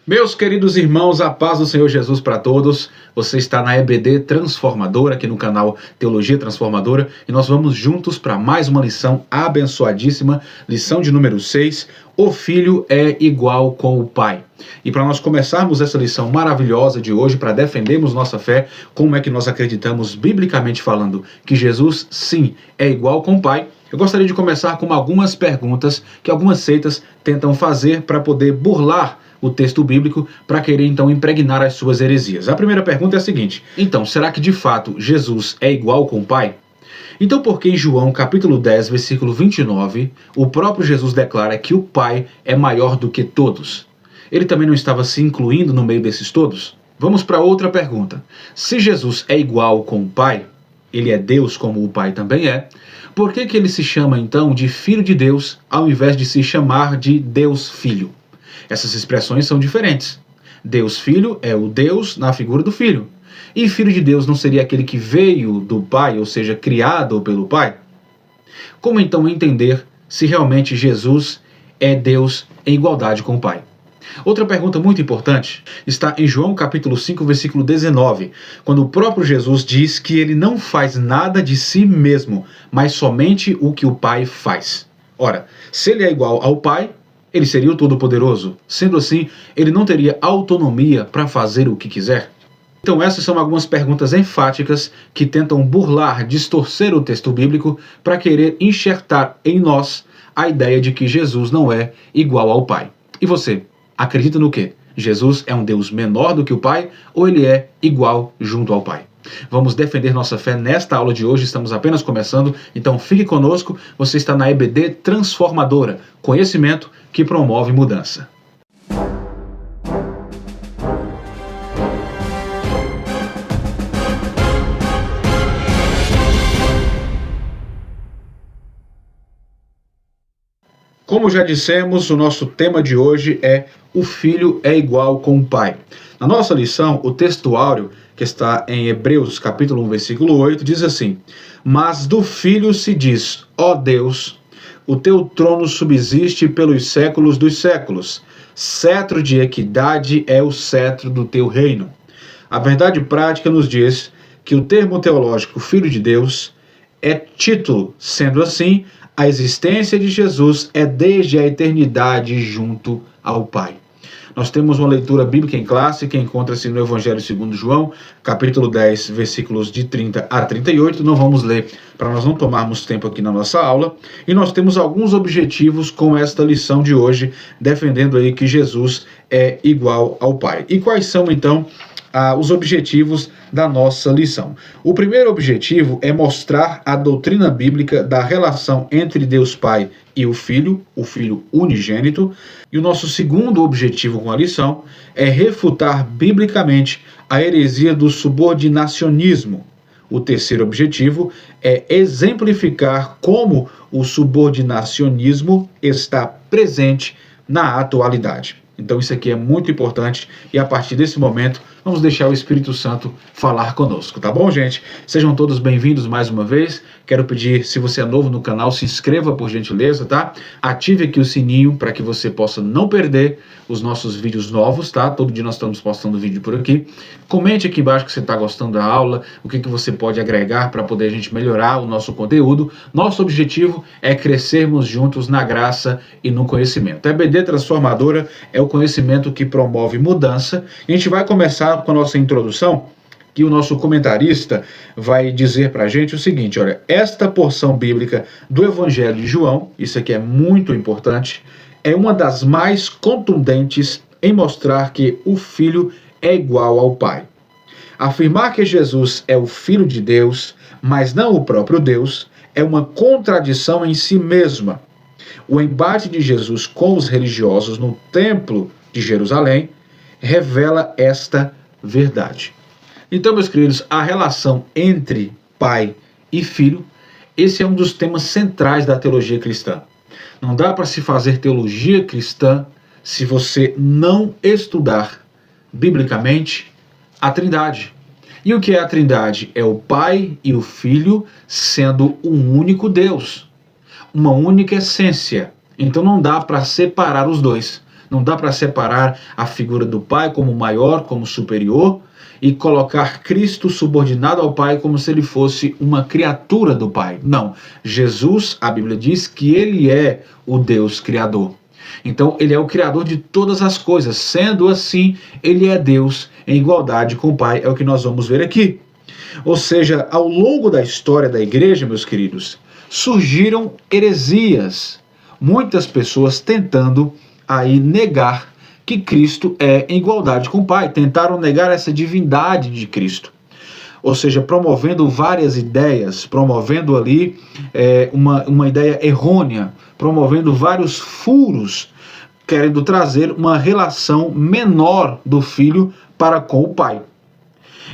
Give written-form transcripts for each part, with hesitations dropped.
Meus queridos irmãos, a paz do Senhor Jesus para todos. Você está na EBD Transformadora, aqui no canal Teologia Transformadora, e nós vamos juntos para mais uma lição abençoadíssima, lição de número 6, o Filho é igual com o Pai. E para nós começarmos essa lição maravilhosa de hoje, para defendermos nossa fé, como é que nós acreditamos, biblicamente falando, que Jesus, sim, é igual com o Pai, eu gostaria de começar com algumas perguntas que algumas seitas tentam fazer para poder burlar o texto bíblico para querer então impregnar as suas heresias. A primeira pergunta é a seguinte: então, será que de fato Jesus é igual com o Pai? Então, por que em João capítulo 10, versículo 29, o próprio Jesus declara que o Pai é maior do que todos? Ele também não estava se incluindo no meio desses todos? Vamos para outra pergunta. Se Jesus é igual com o Pai, ele é Deus como o Pai também é, por que ele se chama então de Filho de Deus ao invés de se chamar de Deus Filho? Essas expressões são diferentes. Deus Filho é o Deus na figura do Filho. E Filho de Deus não seria aquele que veio do Pai, ou seja, criado pelo Pai? Como então entender se realmente Jesus é Deus em igualdade com o Pai? Outra pergunta muito importante está em João capítulo 5, versículo 19, quando o próprio Jesus diz que ele não faz nada de si mesmo, mas somente o que o Pai faz. Ora, se ele é igual ao Pai, ele seria o Todo-Poderoso. Sendo assim, ele não teria autonomia para fazer o que quiser? Então essas são algumas perguntas enfáticas que tentam burlar, distorcer o texto bíblico para querer enxertar em nós a ideia de que Jesus não é igual ao Pai. E você, acredita no quê? Jesus é um Deus menor do que o Pai ou ele é igual junto ao Pai? Vamos defender nossa fé nesta aula de hoje, estamos apenas começando, então fique conosco, você está na EBD Transformadora, conhecimento que promove mudança. Como já dissemos, o nosso tema de hoje é o Filho é igual com o Pai. Na nossa lição, o texto áureo, que está em Hebreus capítulo 1, versículo 8, diz assim: mas do Filho se diz, ó Deus, o teu trono subsiste pelos séculos dos séculos, cetro de equidade é o cetro do teu reino. A verdade prática nos diz que o termo teológico Filho de Deus é título, sendo assim, a existência de Jesus é desde a eternidade junto ao Pai. Nós temos uma leitura bíblica em classe que encontra-se no Evangelho segundo João, capítulo 10, versículos de 30 a 38. Não vamos ler para nós não tomarmos tempo aqui na nossa aula. E nós temos alguns objetivos com esta lição de hoje, defendendo aí que Jesus é igual ao Pai. E quais são, então, os objetivos da nossa lição? O primeiro objetivo é mostrar a doutrina bíblica da relação entre Deus Pai e o Filho unigênito. E o nosso segundo objetivo com a lição é refutar biblicamente a heresia do subordinacionismo. O terceiro objetivo é exemplificar como o subordinacionismo está presente na atualidade. Então isso aqui é muito importante e a partir desse momento vamos deixar o Espírito Santo falar conosco, tá bom, gente? Sejam todos bem-vindos mais uma vez. Quero pedir, se você é novo no canal, se inscreva por gentileza, tá? Ative aqui o sininho para que você possa não perder os nossos vídeos novos, tá? Todo dia nós estamos postando vídeo por aqui. Comente aqui embaixo que você está gostando da aula, o que você pode agregar para poder a gente melhorar o nosso conteúdo. Nosso objetivo é crescermos juntos na graça e no conhecimento. A EBD Transformadora é o conhecimento que promove mudança. A gente vai começar com a nossa introdução, que o nosso comentarista vai dizer para a gente o seguinte: olha, esta porção bíblica do Evangelho de João, isso aqui é muito importante, é uma das mais contundentes em mostrar que o Filho é igual ao Pai. Afirmar que Jesus é o Filho de Deus, mas não o próprio Deus, é uma contradição em si mesma. O embate de Jesus com os religiosos no Templo de Jerusalém revela esta verdade. Então, meus queridos, a relação entre Pai e Filho, esse é um dos temas centrais da teologia cristã. Não dá para se fazer teologia cristã se você não estudar biblicamente a Trindade. E o que é a Trindade? É o Pai e o Filho sendo um único Deus, uma única essência. Então não dá para separar os dois. Não dá para separar a figura do Pai como maior, como superior, e colocar Cristo subordinado ao Pai como se ele fosse uma criatura do Pai. Não. Jesus, a Bíblia diz que ele é o Deus Criador. Então, ele é o Criador de todas as coisas. Sendo assim, ele é Deus em igualdade com o Pai. É o que nós vamos ver aqui. Ou seja, ao longo da história da igreja, meus queridos, surgiram heresias. Muitas pessoas tentando aí negar que Cristo é em igualdade com o Pai. Tentaram negar essa divindade de Cristo. Ou seja, promovendo várias ideias, promovendo ali uma ideia errônea, promovendo vários furos, querendo trazer uma relação menor do Filho para com o Pai.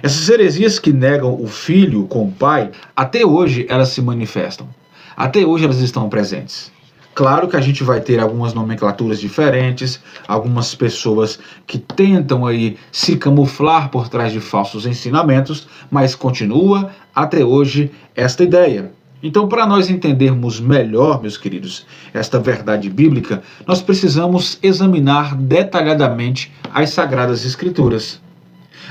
Essas heresias que negam o Filho com o Pai, até hoje elas se manifestam. Até hoje elas estão presentes. Claro que a gente vai ter algumas nomenclaturas diferentes, algumas pessoas que tentam aí se camuflar por trás de falsos ensinamentos, mas continua até hoje esta ideia. Então, para nós entendermos melhor, meus queridos, esta verdade bíblica, nós precisamos examinar detalhadamente as Sagradas Escrituras.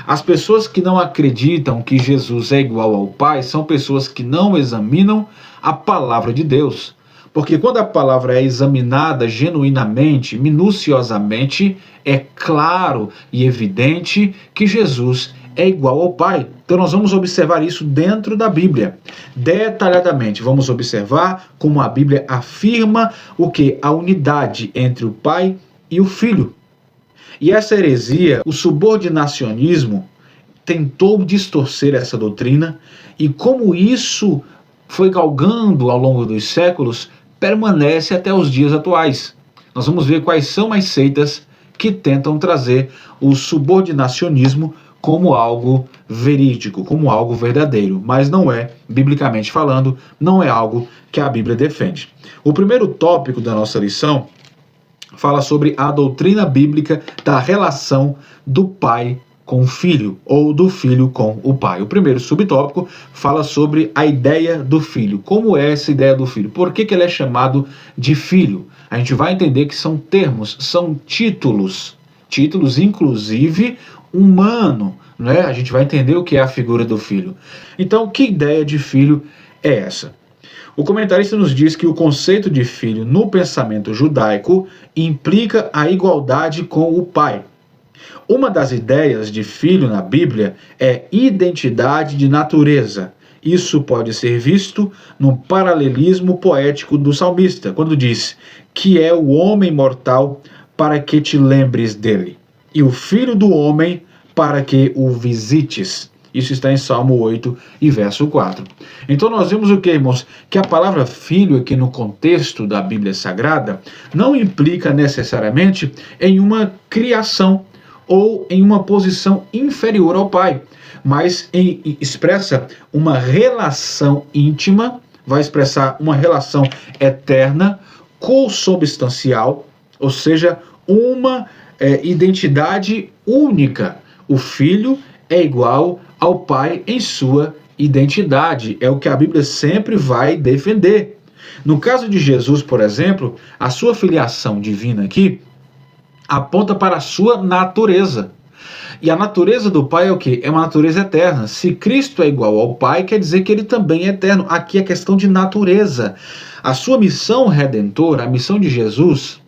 As pessoas que não acreditam que Jesus é igual ao Pai são pessoas que não examinam a palavra de Deus. Porque quando a palavra é examinada genuinamente, minuciosamente, é claro e evidente que Jesus é igual ao Pai. Então nós vamos observar isso dentro da Bíblia. Detalhadamente, vamos observar como a Bíblia afirma o que? A unidade entre o Pai e o Filho. E essa heresia, o subordinacionismo, tentou distorcer essa doutrina, e como isso foi galgando ao longo dos séculos, permanece até os dias atuais. Nós vamos ver quais são as seitas que tentam trazer o subordinacionismo como algo verídico, como algo verdadeiro, mas não é, biblicamente falando, não é algo que a Bíblia defende. O primeiro tópico da nossa lição fala sobre a doutrina bíblica da relação do Pai com o Filho, ou do Filho com o Pai. O primeiro subtópico fala sobre a ideia do Filho. Como é essa ideia do Filho? Por que ele é chamado de Filho? A gente vai entender que são termos, são títulos, inclusive humano, né? A gente vai entender o que é a figura do Filho. Então, que ideia de Filho é essa? O comentarista nos diz que o conceito de filho no pensamento judaico implica a igualdade com o Pai. Uma das ideias de filho na Bíblia é identidade de natureza. Isso pode ser visto no paralelismo poético do salmista, quando diz que é o homem mortal para que te lembres dele, e o filho do homem para que o visites. Isso está em Salmo 8 e verso 4. Então nós vemos o que, irmãos? Que a palavra filho aqui no contexto da Bíblia Sagrada não implica necessariamente em uma criação ou em uma posição inferior ao Pai, mas expressa uma relação íntima, vai expressar uma relação eterna, consubstancial, ou seja, uma identidade única. O Filho é igual ao Pai em sua identidade. É o que a Bíblia sempre vai defender. No caso de Jesus, por exemplo, a sua filiação divina aqui aponta para a sua natureza. E a natureza do Pai é o quê? É uma natureza eterna. Se Cristo é igual ao Pai, quer dizer que ele também é eterno. Aqui é questão de natureza. A sua missão redentora, a missão de Jesus,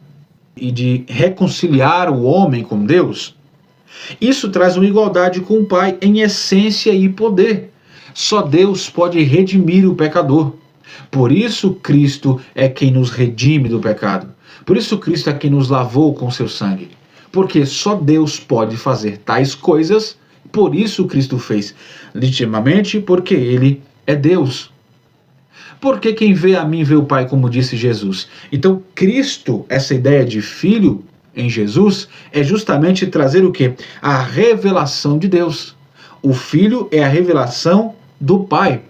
e de reconciliar o homem com Deus, isso traz uma igualdade com o Pai em essência e poder. Só Deus pode redimir o pecador. Por isso Cristo é quem nos redime do pecado. Por isso Cristo é quem nos lavou com seu sangue. Porque só Deus pode fazer tais coisas. Por isso Cristo fez. Legitimamente porque Ele é Deus. Porque quem vê a mim vê o Pai, como disse Jesus. Então Cristo, essa ideia de filho em Jesus, é justamente trazer o quê? A revelação de Deus. O Filho é a revelação do Pai.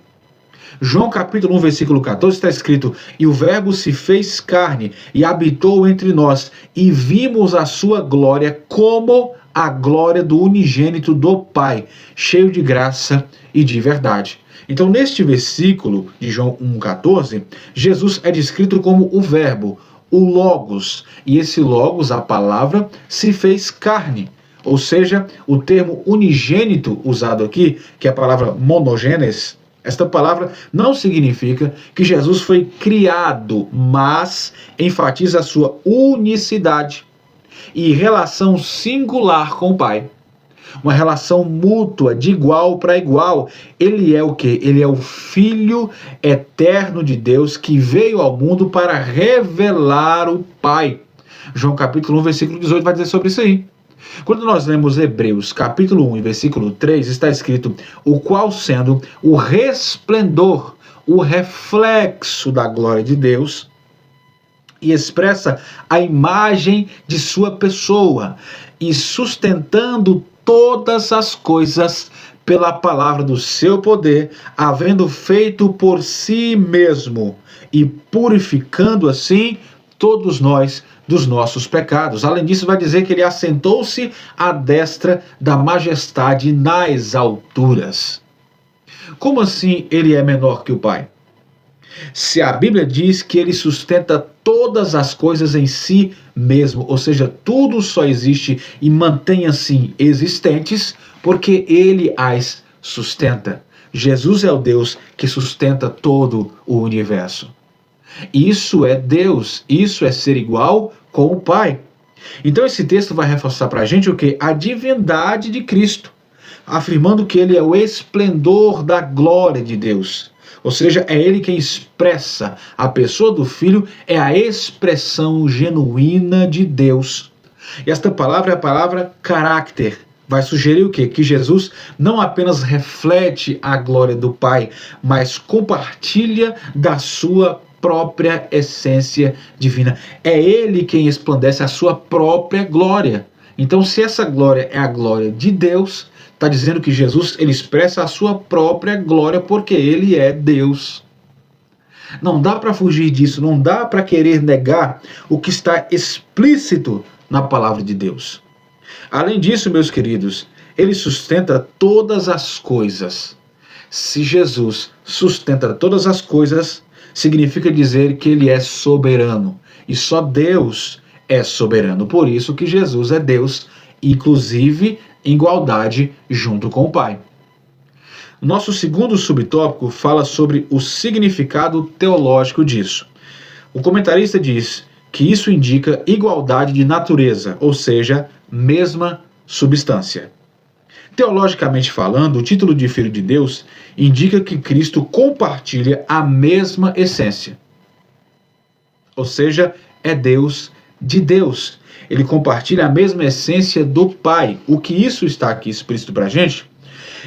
João capítulo 1, versículo 14 está escrito: e o Verbo se fez carne e habitou entre nós, e vimos a sua glória como a glória do unigênito do Pai, cheio de graça e de verdade. Então, neste versículo de João 1,14, Jesus é descrito como o Verbo, o Logos. E esse Logos, a palavra, se fez carne. Ou seja, o termo unigênito usado aqui, que é a palavra monogênes, esta palavra não significa que Jesus foi criado, mas enfatiza a sua unicidade e relação singular com o Pai. Uma relação mútua, de igual para igual. Ele é o quê? Ele é o Filho eterno de Deus que veio ao mundo para revelar o Pai. João capítulo 1, versículo 18 vai dizer sobre isso aí. Quando nós lemos Hebreus capítulo 1 e versículo 3, está escrito: o qual sendo o resplendor, o reflexo da glória de Deus, e expressa a imagem de sua pessoa, e sustentando todas as coisas pela palavra do seu poder, havendo feito por si mesmo e purificando assim todos nós dos nossos pecados. Além disso, vai dizer que ele assentou-se à destra da majestade nas alturas. Como assim ele é menor que o Pai? Se a Bíblia diz que ele sustenta todas as coisas em si mesmo, ou seja, tudo só existe e mantém assim existentes porque ele as sustenta. Jesus é o Deus que sustenta todo o universo. Isso é Deus, isso é ser igual com o Pai. Então esse texto vai reforçar para a gente o que? A divindade de Cristo, afirmando que ele é o esplendor da glória de Deus. Ou seja, é ele quem expressa. A pessoa do Filho é a expressão genuína de Deus. E esta palavra é a palavra caráter. Vai sugerir o quê? Que Jesus não apenas reflete a glória do Pai, mas compartilha da sua própria essência divina. É ele quem resplandece a sua própria glória. Então, se essa glória é a glória de Deus, está dizendo que Jesus ele expressa a sua própria glória porque ele é Deus. Não dá para fugir disso, não dá para querer negar o que está explícito na palavra de Deus. Além disso, meus queridos, ele sustenta todas as coisas. Se Jesus sustenta todas as coisas, significa dizer que ele é soberano. E só Deus é soberano. Por isso que Jesus é Deus, inclusive em igualdade junto com o Pai. Nosso segundo subtópico fala sobre o significado teológico disso. O comentarista diz que isso indica igualdade de natureza, ou seja, mesma substância. Teologicamente falando, o título de Filho de Deus indica que Cristo compartilha a mesma essência. Ou seja, é Deus de Deus. Ele compartilha a mesma essência do Pai. O que isso está aqui explícito para a gente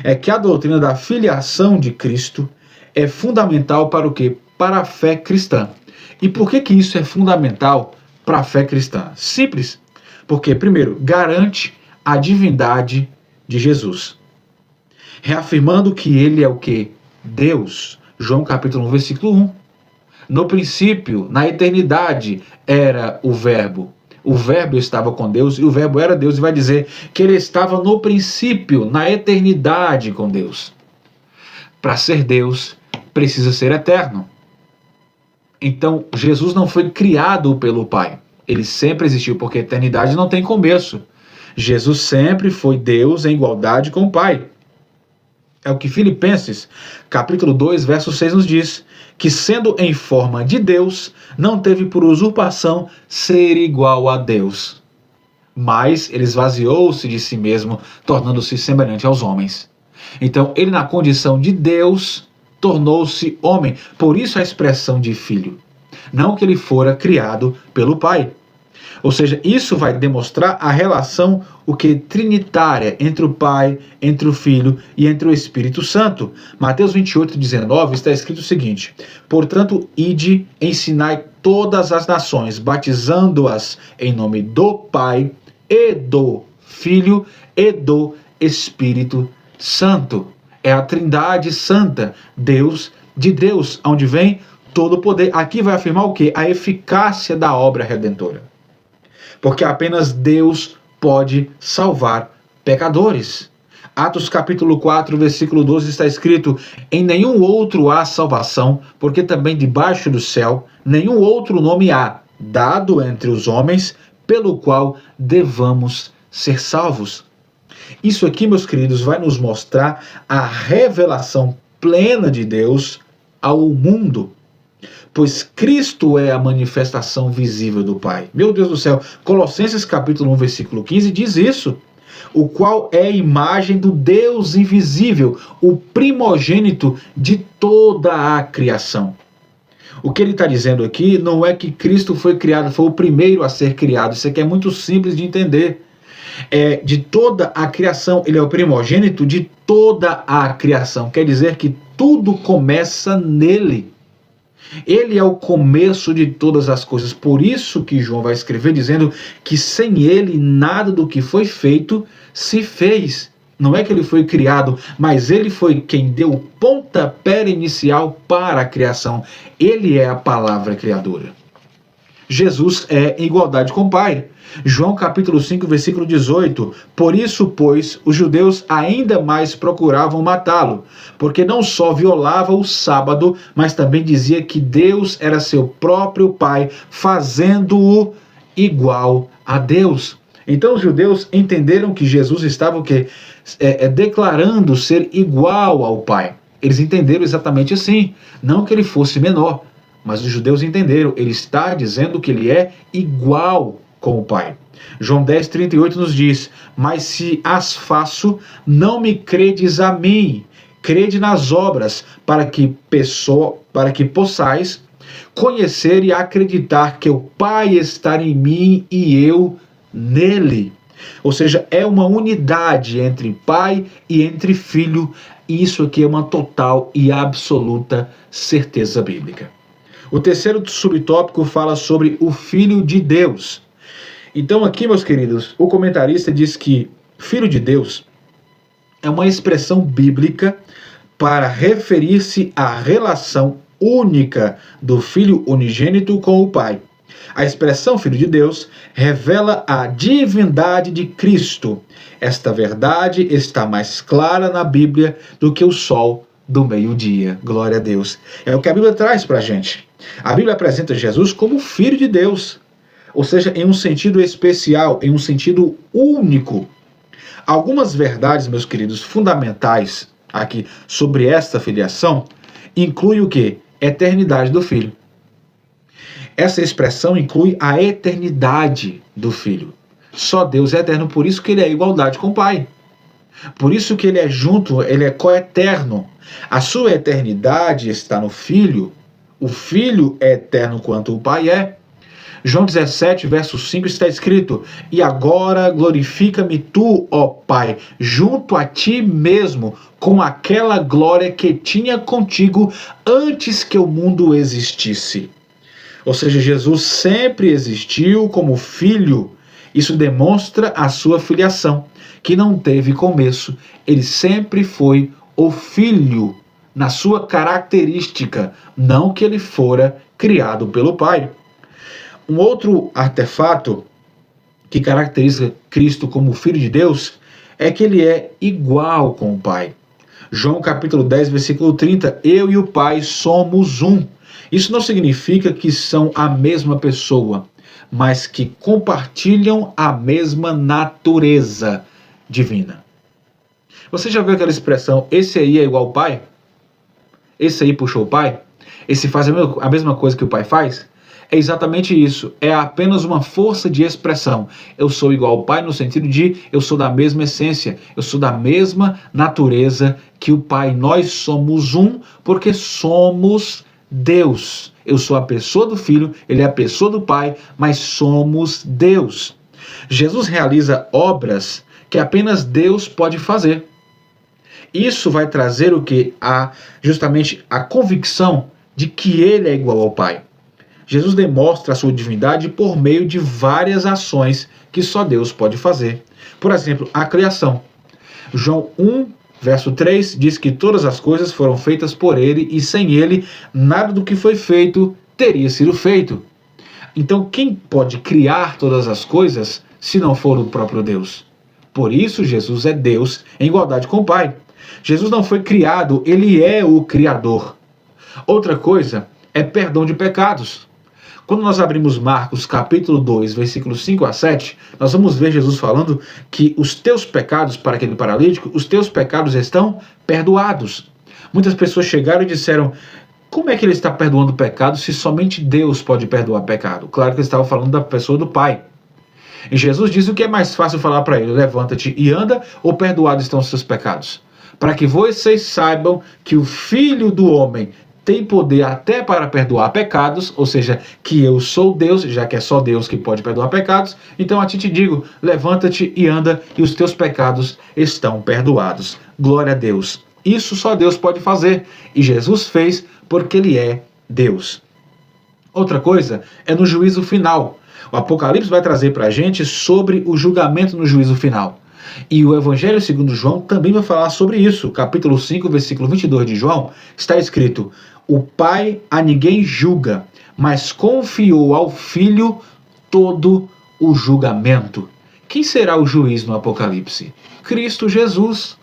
é que a doutrina da filiação de Cristo é fundamental para o quê? Para a fé cristã. E por que isso é fundamental para a fé cristã? Simples. Porque, primeiro, garante a divindade de Jesus. Reafirmando que ele é o quê? Deus. João capítulo 1, versículo 1. No princípio, na eternidade, era o Verbo. O Verbo estava com Deus e o Verbo era Deus. E vai dizer que ele estava no princípio, na eternidade com Deus. Para ser Deus, precisa ser eterno. Então, Jesus não foi criado pelo Pai. Ele sempre existiu, porque a eternidade não tem começo. Jesus sempre foi Deus em igualdade com o Pai. É o que Filipenses, capítulo 2, verso 6 nos diz, que sendo em forma de Deus, não teve por usurpação ser igual a Deus. Mas ele esvaziou-se de si mesmo, tornando-se semelhante aos homens. Então, ele na condição de Deus, tornou-se homem. Por isso a expressão de filho. Não que ele fora criado pelo Pai. Ou seja, isso vai demonstrar a relação trinitária entre o Pai, entre o Filho e entre o Espírito Santo. Mateus 28, 19 está escrito o seguinte: portanto, ide, ensinai todas as nações, batizando-as em nome do Pai e do Filho e do Espírito Santo. É a Trindade Santa, Deus de Deus, onde vem todo o poder. Aqui vai afirmar o quê? A eficácia da obra redentora. Porque apenas Deus pode salvar pecadores. Atos capítulo 4, versículo 12 está escrito: em nenhum outro há salvação, porque também debaixo do céu nenhum outro nome há, dado entre os homens, pelo qual devamos ser salvos. Isso aqui, meus queridos, vai nos mostrar a revelação plena de Deus ao mundo, pois Cristo é a manifestação visível do Pai. Meu Deus do céu, Colossenses capítulo 1, versículo 15 diz isso, o qual é a imagem do Deus invisível, o primogênito de toda a criação. O que ele está dizendo aqui não é que Cristo foi criado, foi o primeiro a ser criado. Isso aqui é muito simples de entender. De toda a criação, ele é o primogênito de toda a criação. Quer dizer que tudo começa nele. Ele é o começo de todas as coisas. Por isso que João vai escrever dizendo que sem ele nada do que foi feito se fez. Não é que ele foi criado, mas ele foi quem deu o pontapé inicial para a criação. Ele é a palavra criadora. Jesus é em igualdade com o Pai. João capítulo 5, versículo 18. Por isso, pois, os judeus ainda mais procuravam matá-lo, porque não só violava o sábado, mas também dizia que Deus era seu próprio Pai, fazendo-o igual a Deus. Então os judeus entenderam que Jesus estava declarando ser igual ao Pai. Eles entenderam exatamente assim, não que ele fosse menor, mas os judeus entenderam, ele está dizendo que ele é igual com o Pai. João 10, 38 nos diz, mas se as faço, não me credes a mim, crede nas obras, para que possais conhecer e acreditar que o Pai está em mim e eu nele. Ou seja, é uma unidade entre Pai e entre Filho, e isso aqui é uma total e absoluta certeza bíblica. O terceiro subtópico fala sobre o Filho de Deus. Então aqui, meus queridos, o comentarista diz que Filho de Deus é uma expressão bíblica para referir-se à relação única do Filho unigênito com o Pai. A expressão Filho de Deus revela a divindade de Cristo. Esta verdade está mais clara na Bíblia do que o sol do meio-dia. Glória a Deus. É o que a Bíblia traz para a gente. A Bíblia apresenta Jesus como Filho de Deus, ou seja, em um sentido especial, em um sentido único. Algumas verdades, meus queridos, fundamentais aqui sobre esta filiação, inclui o quê? Eternidade do Filho. Essa expressão inclui a eternidade do Filho. Só Deus é eterno, por isso que ele é igualdade com o Pai. Por isso que ele é junto, ele é coeterno. A sua eternidade está no Filho. O Filho é eterno quanto o Pai é. João 17, verso 5 está escrito, e agora glorifica-me tu, ó Pai, junto a ti mesmo, com aquela glória que tinha contigo antes que o mundo existisse. Ou seja, Jesus sempre existiu como Filho. Isso demonstra a sua filiação, que não teve começo. Ele sempre foi o Filho, na sua característica, não que ele fora criado pelo Pai. Um outro artefato que caracteriza Cristo como Filho de Deus é que ele é igual com o Pai. João capítulo 10, versículo 30, eu e o Pai somos um. Isso não significa que são a mesma pessoa, mas que compartilham a mesma natureza divina. Você já viu aquela expressão, esse aí é igual ao Pai? Esse aí puxou o Pai? Esse faz a mesma coisa que o Pai faz? É exatamente isso. É apenas uma força de expressão. Eu sou igual ao Pai no sentido de eu sou da mesma essência, eu sou da mesma natureza que o Pai. Nós somos um porque somos Deus. Eu sou a pessoa do Filho, ele é a pessoa do Pai, mas somos Deus. Jesus realiza obras que apenas Deus pode fazer. Isso vai trazer o que? Justamente a convicção de que ele é igual ao Pai. Jesus demonstra a sua divindade por meio de várias ações que só Deus pode fazer. Por exemplo, a criação. João 1, verso 3 diz que todas as coisas foram feitas por ele e sem ele nada do que foi feito teria sido feito. Então quem pode criar todas as coisas se não for o próprio Deus? Por isso Jesus é Deus em igualdade com o Pai. Jesus não foi criado, ele é o Criador. Outra coisa é perdão de pecados. Quando nós abrimos Marcos capítulo 2, versículos 5 a 7, nós vamos ver Jesus falando que os teus pecados, para aquele paralítico, os teus pecados estão perdoados. Muitas pessoas chegaram e disseram: como é que ele está perdoando o pecado se somente Deus pode perdoar pecado? Claro que ele estava falando da pessoa do Pai. E Jesus diz o que é mais fácil falar para ele: levanta-te e anda, ou perdoados estão os seus pecados? Para que vocês saibam que o Filho do Homem tem poder até para perdoar pecados, ou seja, que eu sou Deus, já que é só Deus que pode perdoar pecados, então a ti te digo, levanta-te e anda, e os teus pecados estão perdoados. Glória a Deus. Isso só Deus pode fazer, e Jesus fez porque Ele é Deus. Outra coisa é no juízo final. O Apocalipse vai trazer para a gente sobre o julgamento no juízo final. E o Evangelho segundo João também vai falar sobre isso. Capítulo 5, versículo 22 de João, está escrito: o Pai a ninguém julga, mas confiou ao Filho todo o julgamento. Quem será o juiz no Apocalipse? Cristo Jesus.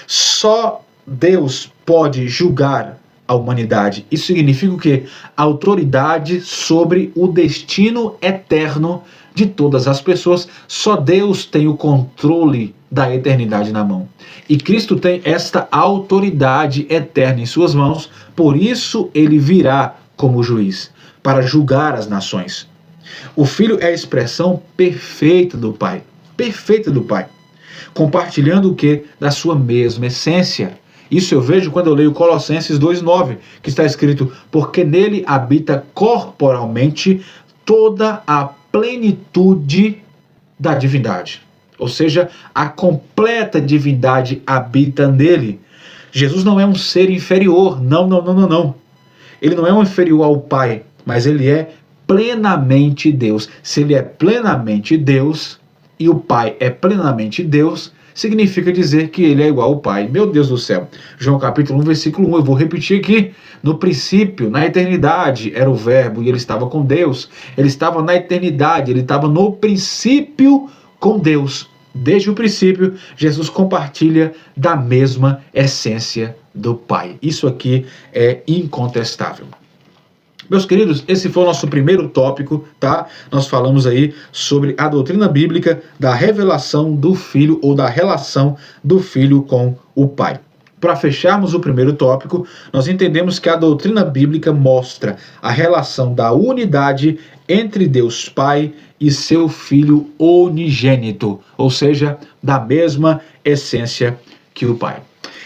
Só Deus pode julgar a humanidade. Isso significa o quê? Autoridade sobre o destino eterno de todas as pessoas. Só Deus tem o controle da eternidade na mão. E Cristo tem esta autoridade eterna em suas mãos, por isso ele virá como juiz, para julgar as nações. O Filho é a expressão perfeita do Pai. Perfeita do Pai. Compartilhando o quê? Da sua mesma essência. Isso eu vejo quando eu leio Colossenses 2,9, que está escrito: porque nele habita corporalmente toda a plenitude da divindade. Ou seja, a completa divindade habita nele. Jesus não é um ser inferior, não. Ele não é um inferior ao Pai, mas ele é plenamente Deus. Se ele é plenamente Deus e o Pai é plenamente Deus, significa dizer que ele é igual ao Pai. Meu Deus do céu. João capítulo 1, versículo 1, eu vou repetir aqui. No princípio, na eternidade, era o Verbo e ele estava com Deus. Ele estava na eternidade, ele estava no princípio com Deus. Desde o princípio, Jesus compartilha da mesma essência do Pai. Isso aqui é incontestável. Meus queridos, esse foi o nosso primeiro tópico, tá? Nós falamos aí sobre a doutrina bíblica da revelação do Filho ou da relação do Filho com o Pai. Para fecharmos o primeiro tópico, nós entendemos que a doutrina bíblica mostra a relação da unidade entre Deus Pai e seu Filho unigênito, ou seja, da mesma essência que o Pai.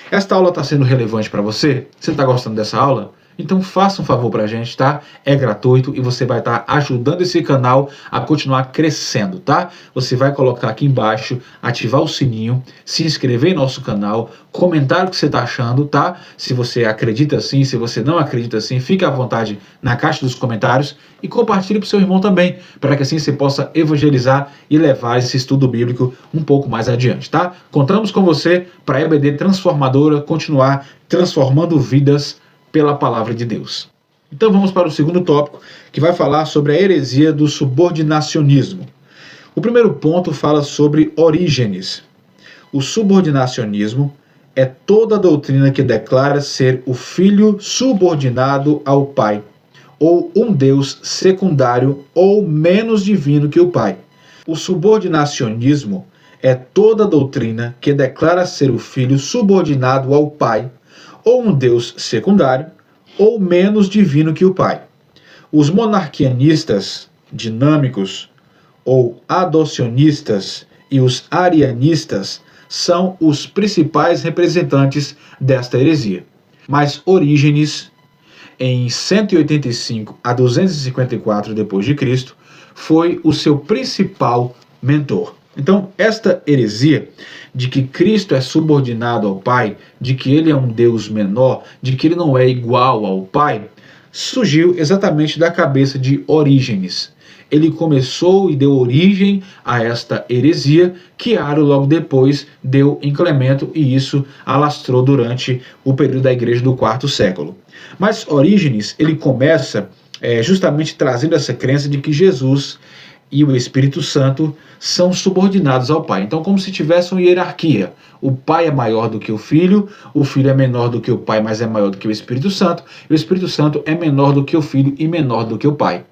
Esta aula está sendo relevante para você? Você está gostando dessa aula? Então faça um favor para a gente, tá? É gratuito e você vai estar ajudando esse canal a continuar crescendo, tá? Você vai colocar aqui embaixo, ativar o sininho, se inscrever em nosso canal, comentar o que você está achando, tá? Se você acredita assim, se você não acredita assim, fique à vontade na caixa dos comentários e compartilhe para o seu irmão também, para que assim você possa evangelizar e levar esse estudo bíblico um pouco mais adiante, tá? Contamos com você para a EBD Transformadora continuar transformando vidas pela palavra de Deus. Então vamos para o segundo tópico, que vai falar sobre a heresia do subordinacionismo. O primeiro ponto fala sobre Orígenes. O subordinacionismo é toda a doutrina que declara ser o Filho subordinado ao Pai, ou um Deus secundário ou menos divino que o Pai. O subordinacionismo é toda a doutrina que declara ser o Filho subordinado ao Pai, ou um Deus secundário, ou menos divino que o Pai. Os monarquianistas dinâmicos, ou adocionistas, e os arianistas são os principais representantes desta heresia. Mas Orígenes, em 185 a 254 d.C., foi o seu principal mentor. Então, esta heresia de que Cristo é subordinado ao Pai, de que ele é um Deus menor, de que ele não é igual ao Pai, surgiu exatamente da cabeça de Orígenes. Ele começou e deu origem a esta heresia, que Ário logo depois deu em Clemento, e isso alastrou durante o período da igreja do quarto século. Mas Orígenes, ele começa justamente trazendo essa crença de que Jesus e o Espírito Santo são subordinados ao Pai. Então, como se tivesse uma hierarquia. O Pai é maior do que o Filho é menor do que o Pai, mas é maior do que o Espírito Santo, e o Espírito Santo é menor do que o Filho e menor do que o Pai.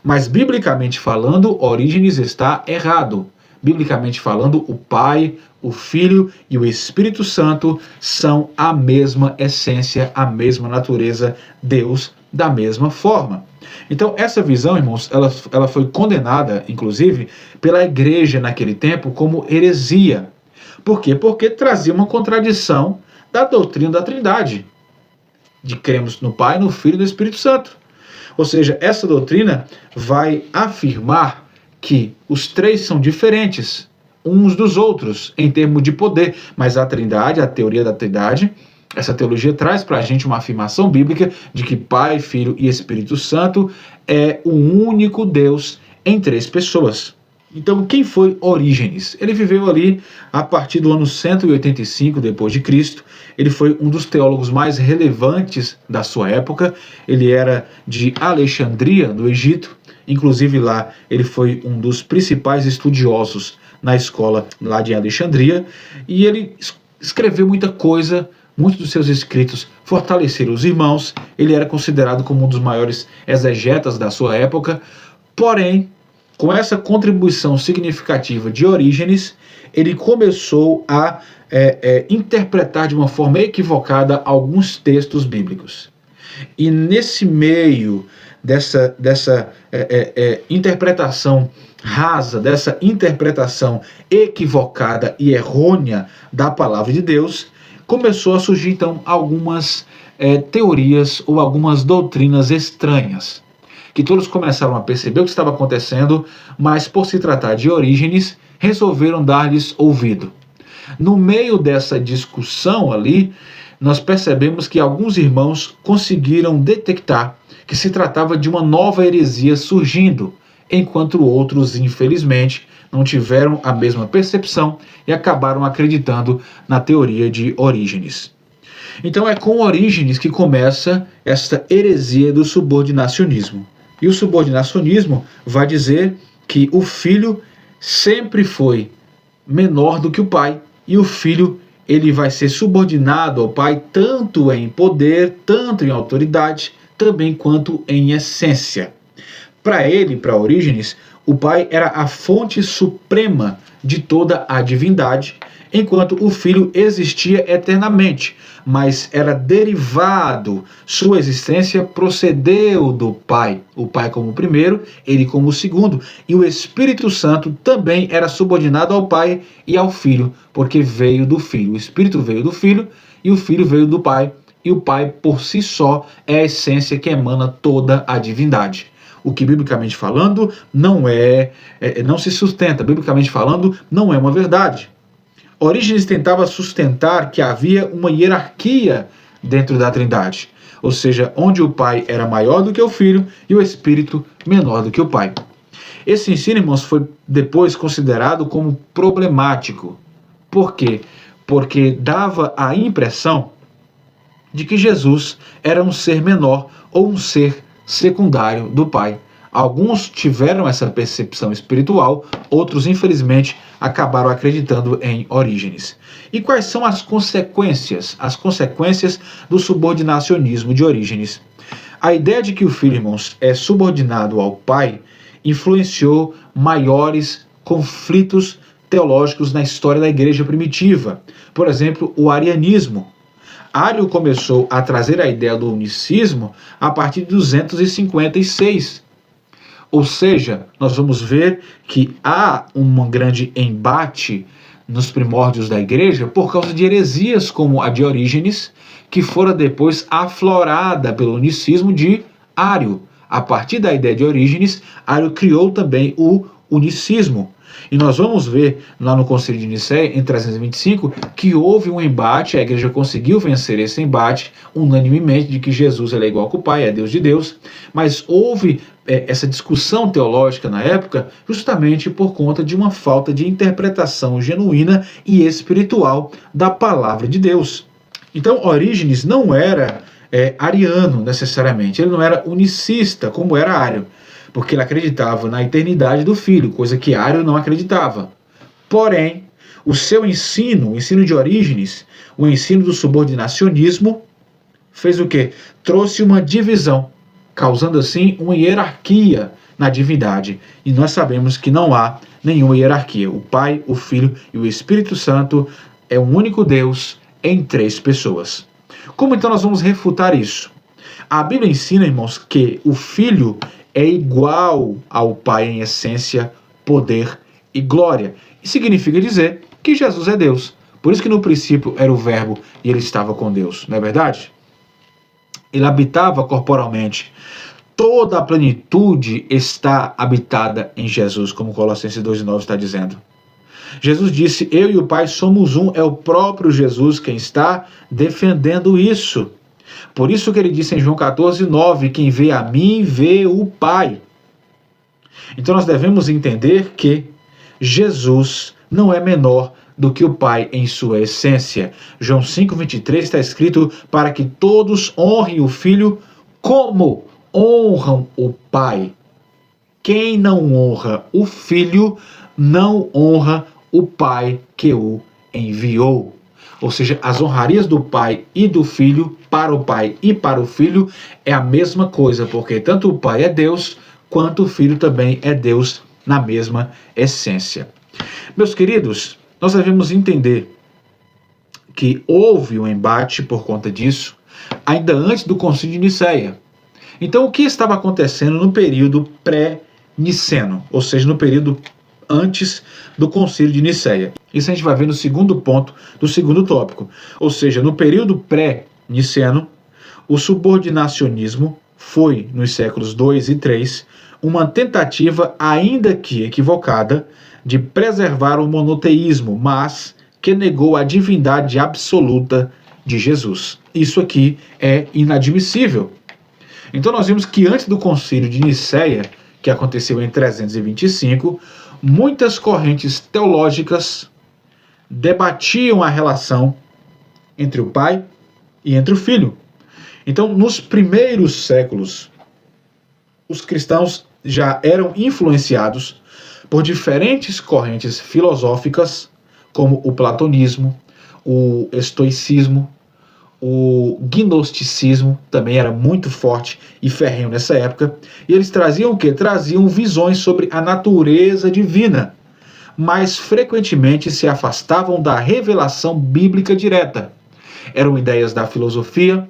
Mas, biblicamente falando, Orígenes está errado. Biblicamente falando, o Pai, o Filho e o Espírito Santo são a mesma essência, a mesma natureza, Deus da mesma forma. Então, essa visão, irmãos, ela foi condenada, inclusive, pela igreja naquele tempo como heresia. Por quê? Porque trazia uma contradição da doutrina da Trindade, de cremos no Pai, no Filho e no Espírito Santo. Ou seja, essa doutrina vai afirmar que os três são diferentes uns dos outros em termos de poder, mas a Trindade, a teoria da Trindade, essa teologia traz para a gente uma afirmação bíblica de que Pai, Filho e Espírito Santo é o único Deus em três pessoas. Então, quem foi Orígenes? Ele viveu ali a partir do ano 185 depois de Cristo. Ele foi um dos teólogos mais relevantes da sua época. Ele era de Alexandria, no Egito. Inclusive lá ele foi um dos principais estudiosos na escola lá de Alexandria. E ele escreveu muita coisa. Muitos dos seus escritos fortaleceram os irmãos. Ele era considerado como um dos maiores exegetas da sua época. Porém, com essa contribuição significativa de Orígenes, ele começou a interpretar de uma forma equivocada alguns textos bíblicos. E nesse meio dessa interpretação rasa, dessa interpretação equivocada e errônea da palavra de Deus, começou a surgir então algumas teorias ou algumas doutrinas estranhas, que todos começaram a perceber o que estava acontecendo, mas por se tratar de Orígenes, resolveram dar-lhes ouvido. No meio dessa discussão ali, nós percebemos que alguns irmãos conseguiram detectar que se tratava de uma nova heresia surgindo, enquanto outros, infelizmente, não tiveram a mesma percepção e acabaram acreditando na teoria de Orígenes. Então é com Orígenes que começa esta heresia do subordinacionismo. E o subordinacionismo vai dizer que o filho sempre foi menor do que o pai, e o filho ele vai ser subordinado ao pai tanto em poder, tanto em autoridade, também quanto em essência. Para ele, para Orígenes, o pai era a fonte suprema de toda a divindade, enquanto o filho existia eternamente, mas era derivado, sua existência procedeu do Pai, o Pai como o primeiro, ele como o segundo, e o Espírito Santo também era subordinado ao Pai e ao Filho, porque veio do Filho. O Espírito veio do Filho e o Filho veio do Pai, e o Pai por si só é a essência que emana toda a divindade. O que, biblicamente falando, não se sustenta, biblicamente falando, não é uma verdade. Orígenes tentava sustentar que havia uma hierarquia dentro da Trindade, ou seja, onde o Pai era maior do que o Filho e o Espírito menor do que o Pai. Esse ensino, irmãos, foi depois considerado como problemático. Por quê? Porque dava a impressão de que Jesus era um ser menor ou um ser secundário do Pai. Alguns tiveram essa percepção espiritual, outros, infelizmente, acabaram acreditando em Orígenes. E quais são as consequências? As consequências do subordinacionismo de Orígenes. A ideia de que o filho, irmãos, é subordinado ao pai influenciou maiores conflitos teológicos na história da igreja primitiva. Por exemplo, o arianismo. Ário começou a trazer a ideia do unicismo a partir de 256. Ou seja, nós vamos ver que há um grande embate nos primórdios da igreja por causa de heresias como a de Orígenes, que fora depois aflorada pelo unicismo de Ário. A partir da ideia de Orígenes, Ário criou também o unicismo. E nós vamos ver lá no Concílio de Nicéia, em 325, que houve um embate, a igreja conseguiu vencer esse embate unanimemente de que Jesus é igual com o Pai, é Deus de Deus, mas houve essa discussão teológica na época justamente por conta de uma falta de interpretação genuína e espiritual da palavra de Deus. Então, Orígenes não era ariano necessariamente, ele não era unicista como era Ário. porque ele acreditava na eternidade do Filho, coisa que Ario não acreditava. Porém, o seu ensino, o ensino de Orígenes, o ensino do subordinacionismo, fez o quê? Trouxe uma divisão, causando assim uma hierarquia na divindade. E nós sabemos que não há nenhuma hierarquia. O Pai, o Filho e o Espírito Santo é um único Deus em 3 pessoas. Como então nós vamos refutar isso? A Bíblia ensina, irmãos, que o Filho é igual ao Pai em essência, poder e glória. Isso significa dizer que Jesus é Deus. Por isso que no princípio era o Verbo e ele estava com Deus, não é verdade? Ele habitava corporalmente. Toda a plenitude está habitada em Jesus, como Colossenses 2,9 está dizendo. Jesus disse, eu e o Pai somos um, é o próprio Jesus quem está defendendo isso. Por isso que ele disse em João 14,9, quem vê a mim, vê o Pai. Então nós devemos entender que Jesus não é menor do que o Pai em sua essência. João 5,23 está escrito, para que todos honrem o Filho como honram o Pai. Quem não honra o Filho, não honra o Pai que o enviou. Ou seja, as honrarias do Pai e do Filho, para o Pai e para o Filho, é a mesma coisa, porque tanto o Pai é Deus, quanto o Filho também é Deus na mesma essência. Meus queridos, nós devemos entender que houve um embate por conta disso, ainda antes do Concílio de Nicéia. Então, o que estava acontecendo no período pré-niceno, ou seja, no período antes do Concílio de Nicéia? Isso a gente vai ver no segundo ponto do segundo tópico. Ou seja, no período pré-niceno, o subordinacionismo foi, nos séculos 2 e 3, uma tentativa, ainda que equivocada, de preservar o monoteísmo, mas que negou a divindade absoluta de Jesus. Isso aqui é inadmissível. Então nós vimos que antes do Concílio de Nicéia, que aconteceu em 325, muitas correntes teológicas debatiam a relação entre o Pai e entre o Filho. Então, nos primeiros séculos, os cristãos já eram influenciados por diferentes correntes filosóficas, como o platonismo, o estoicismo, o gnosticismo, também era muito forte e ferrenho nessa época, e eles traziam o quê? Traziam visões sobre a natureza divina, mas frequentemente se afastavam da revelação bíblica direta. Eram ideias da filosofia,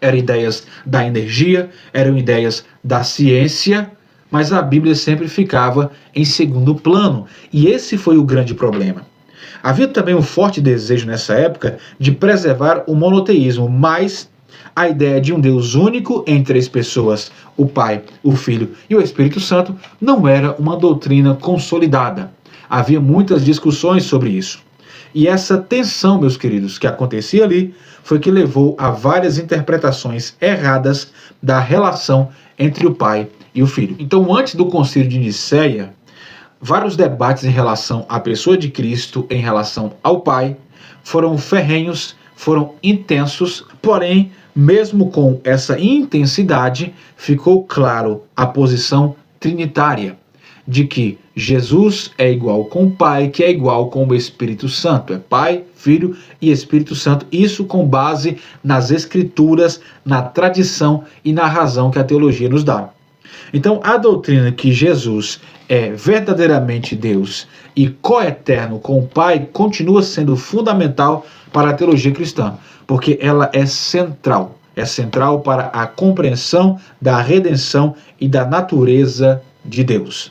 eram ideias da energia, eram ideias da ciência, mas a Bíblia sempre ficava em segundo plano, e esse foi o grande problema. Havia também um forte desejo nessa época de preservar o monoteísmo, mas a ideia de um Deus único em 3 pessoas, o Pai, o Filho e o Espírito Santo, não era uma doutrina consolidada. Havia muitas discussões sobre isso. E essa tensão, meus queridos, que acontecia ali, foi que levou a várias interpretações erradas da relação entre o Pai e o Filho. Então, antes do Concílio de Nicéia, vários debates em relação à pessoa de Cristo, em relação ao Pai, foram ferrenhos, foram intensos, porém, mesmo com essa intensidade, ficou claro a posição trinitária, de que Jesus é igual com o Pai, que é igual com o Espírito Santo. É Pai, Filho e Espírito Santo. Isso com base nas Escrituras, na tradição e na razão que a teologia nos dá. Então, a doutrina que Jesus é verdadeiramente Deus e coeterno com o Pai continua sendo fundamental para a teologia cristã, porque ela é central. É central para a compreensão da redenção e da natureza de Deus.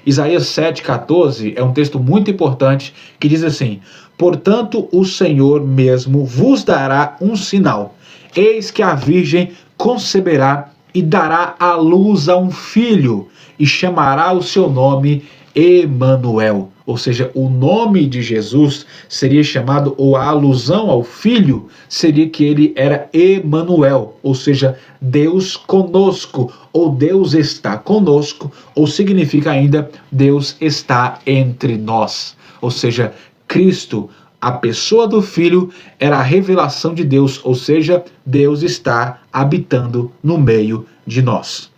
Isaías 7,14 é um texto muito importante que diz assim: portanto, o Senhor mesmo vos dará um sinal. Eis que a Virgem conceberá e dará à luz a um filho, e chamará o seu nome Emanuel. Ou seja, o nome de Jesus seria chamado, ou a alusão ao filho seria que ele era Emanuel, ou seja, Deus conosco, ou Deus está conosco, ou significa ainda Deus está entre nós. Ou seja, Cristo, a pessoa do Filho, era a revelação de Deus, ou seja, Deus está habitando no meio de nós.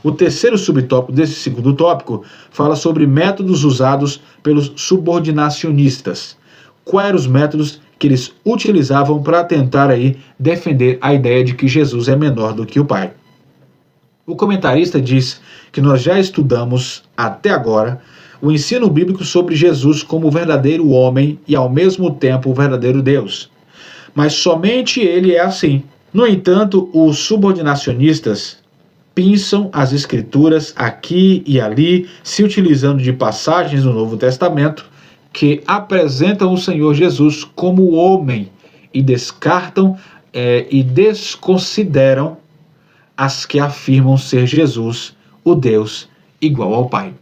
O terceiro subtópico desse segundo tópico fala sobre métodos usados pelos subordinacionistas. Quais eram os métodos que eles utilizavam para tentar aí defender a ideia de que Jesus é menor do que o Pai? O comentarista diz que nós já estudamos até agora o ensino bíblico sobre Jesus como o verdadeiro homem e ao mesmo tempo o verdadeiro Deus. Mas somente ele é assim. No entanto, os subordinacionistas pinçam as escrituras aqui e ali, se utilizando de passagens do Novo Testamento que apresentam o Senhor Jesus como homem e descartam e desconsideram as que afirmam ser Jesus, o Deus igual ao Pai.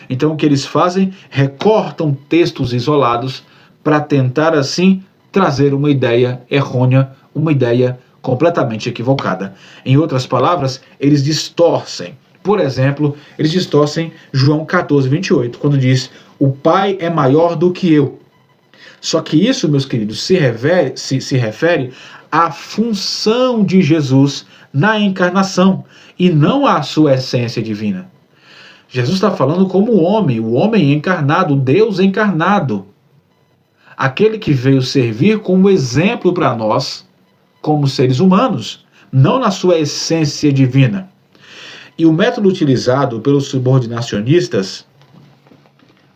Então o que eles fazem? Recortam textos isolados para tentar assim trazer uma ideia errônea, uma ideia completamente equivocada. Em outras palavras, eles distorcem. Por exemplo, eles distorcem João 14, 28, quando diz: o Pai é maior do que eu. Só que isso, meus queridos, se refere à função de Jesus na encarnação e não à sua essência divina. Jesus está falando como homem, o homem encarnado, o Deus encarnado. Aquele que veio servir como exemplo para nós, como seres humanos, não na sua essência divina. E o método utilizado pelos subordinacionistas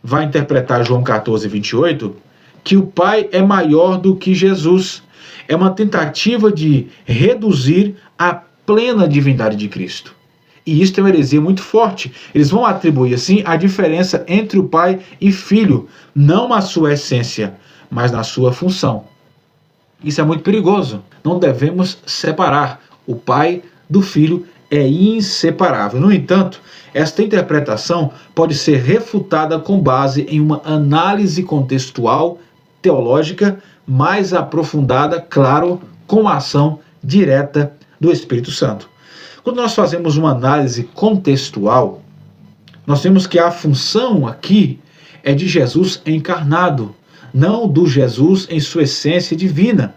vai interpretar João 14, 28, que o Pai é maior do que Jesus. É uma tentativa de reduzir a plena divindade de Cristo. E isso é uma heresia muito forte. Eles vão atribuir, assim, a diferença entre o Pai e Filho, não na sua essência, mas na sua função. Isso é muito perigoso. Não devemos separar. O Pai do Filho é inseparável. No entanto, esta interpretação pode ser refutada com base em uma análise contextual, teológica, mais aprofundada, claro, com a ação direta do Espírito Santo. Quando nós fazemos uma análise contextual, nós vemos que a função aqui é de Jesus encarnado, não do Jesus em sua essência divina.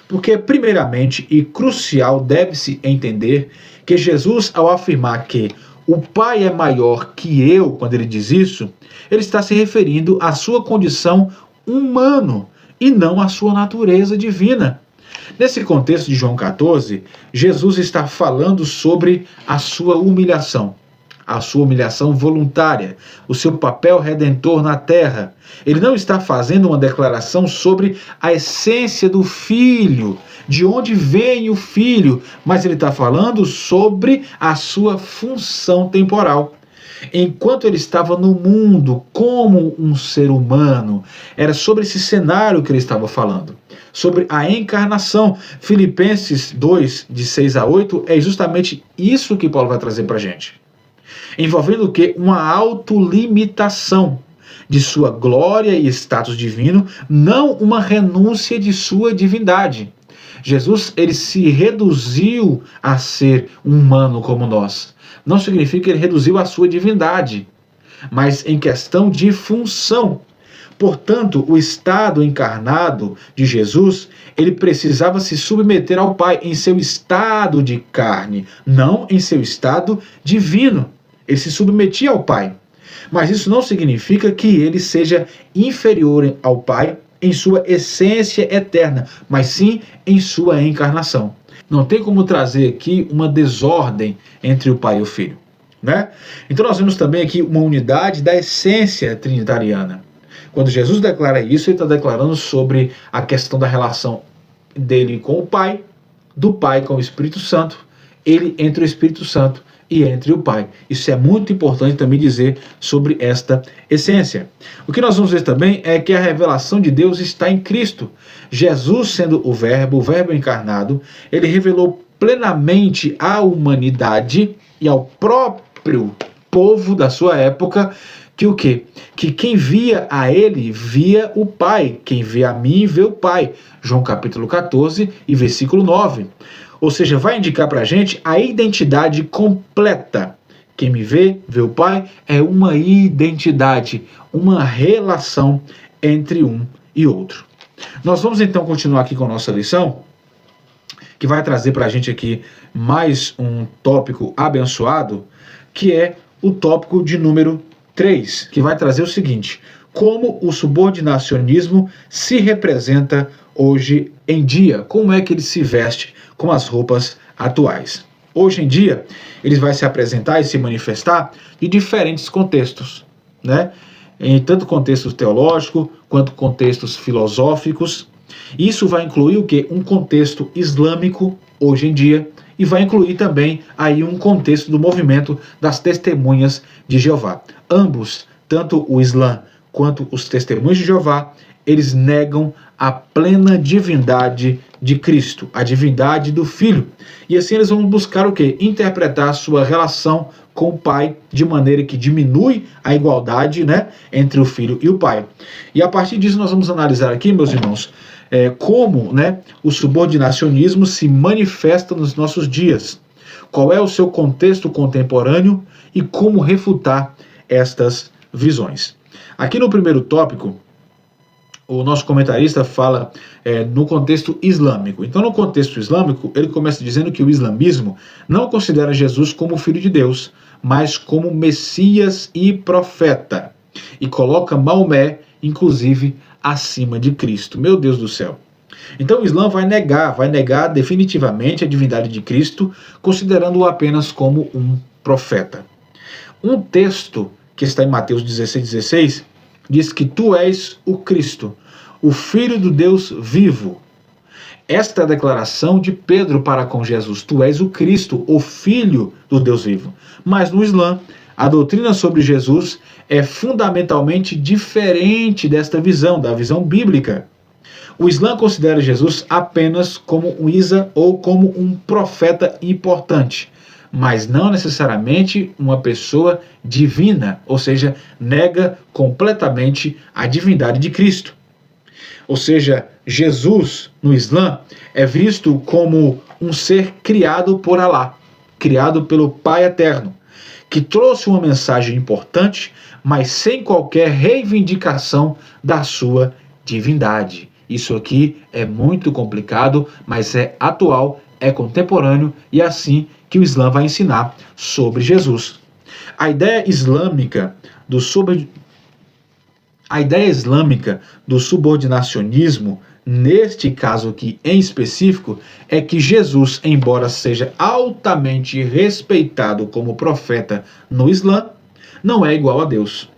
Porque, primeiramente e crucial, deve-se entender que Jesus, ao afirmar que o Pai é maior que eu, quando ele diz isso, ele está se referindo à sua condição humana e não à sua natureza divina. Nesse contexto de João 14, Jesus está falando sobre a sua humilhação voluntária, o seu papel redentor na terra. Ele não está fazendo uma declaração sobre a essência do Filho, de onde vem o Filho, mas ele está falando sobre a sua função temporal. Enquanto ele estava no mundo como um ser humano, era sobre esse cenário que ele estava falando, sobre a encarnação. Filipenses 2, de 6 a 8, é justamente isso que Paulo vai trazer para a gente. Envolvendo o quê? Uma autolimitação de sua glória e status divino, não uma renúncia de sua divindade. Jesus, ele se reduziu a ser humano como nós. Não significa que ele reduziu a sua divindade, mas em questão de função. Portanto, o estado encarnado de Jesus, ele precisava se submeter ao Pai em seu estado de carne, não em seu estado divino. Ele se submetia ao Pai. Mas isso não significa que ele seja inferior ao Pai em sua essência eterna, mas sim em sua encarnação. Não tem como trazer aqui uma desordem entre o Pai e o Filho, né? Então nós vemos também aqui uma unidade da essência trinitariana. Quando Jesus declara isso, ele está declarando sobre a questão da relação dele com o Pai, do Pai com o Espírito Santo, ele entre o Espírito Santo e entre o Pai. Isso é muito importante também dizer sobre esta essência. O que nós vamos ver também é que a revelação de Deus está em Cristo. Jesus, sendo o Verbo encarnado, ele revelou plenamente à humanidade e ao próprio povo da sua época que o quê? Que quem via a ele, via o Pai. Quem vê a mim, vê o Pai. João capítulo 14 e versículo 9. Ou seja, vai indicar para a gente a identidade completa. Quem me vê, vê o Pai, é uma identidade, uma relação entre um e outro. Nós vamos então continuar aqui com a nossa lição, que vai trazer para a gente aqui mais um tópico abençoado, que é o tópico de número 3, que vai trazer o seguinte: como o subordinacionismo se representa hoje em dia, como é que ele se veste com as roupas atuais. Hoje em dia, ele vai se apresentar e se manifestar em diferentes contextos, né? Em tanto contexto teológico quanto contextos filosóficos. Isso vai incluir o quê? Um contexto islâmico hoje em dia, e vai incluir também aí um contexto do movimento das testemunhas de Jeová. Ambos, tanto o Islã quanto os testemunhos de Jeová, eles negam a plena divindade de Cristo, a divindade do Filho. E assim eles vão buscar o quê? Interpretar a sua relação com o Pai de maneira que diminui a igualdade, né, entre o Filho e o Pai. E a partir disso nós vamos analisar aqui, meus irmãos, como, né, o subordinacionismo se manifesta nos nossos dias. Qual é o seu contexto contemporâneo e como refutar estas visões. Aqui no primeiro tópico, o nosso comentarista fala no contexto islâmico. Então, no contexto islâmico, ele começa dizendo que o islamismo não considera Jesus como filho de Deus, mas como Messias e profeta. E coloca Maomé, inclusive, acima de Cristo. Meu Deus do céu. Então o Islã vai negar definitivamente a divindade de Cristo, considerando-o apenas como um profeta. Um texto que está em Mateus 16,16 diz que tu és o Cristo, o Filho do Deus vivo. Esta é a declaração de Pedro para com Jesus. Tu és o Cristo, o Filho do Deus vivo. Mas no Islã, a doutrina sobre Jesus é fundamentalmente diferente desta visão, da visão bíblica. O Islã considera Jesus apenas como um Isa ou como um profeta importante, mas não necessariamente uma pessoa divina, ou seja, nega completamente a divindade de Cristo. Ou seja, Jesus, no Islã, é visto como um ser criado por Alá, criado pelo Pai Eterno, que trouxe uma mensagem importante, mas sem qualquer reivindicação da sua divindade. Isso aqui é muito complicado, mas é atual, é contemporâneo e é assim que o Islã vai ensinar sobre Jesus. A ideia islâmica do subordinacionismo, neste caso aqui em específico, é que Jesus, embora seja altamente respeitado como profeta no Islã, não é igual a Deus.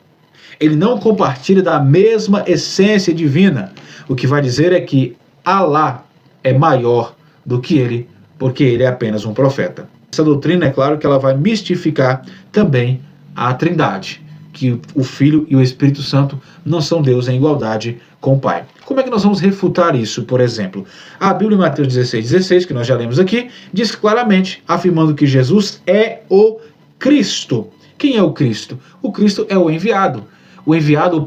Ele não compartilha da mesma essência divina. O que vai dizer é que Alá é maior do que ele, porque ele é apenas um profeta. Essa doutrina, é claro que ela vai mistificar também a Trindade, que o Filho e o Espírito Santo não são Deus em igualdade com o Pai. Como é que nós vamos refutar isso, por exemplo? A Bíblia em Mateus 16,16, que nós já lemos aqui, diz claramente, afirmando que Jesus é o Cristo. Quem é o Cristo? O Cristo é o enviado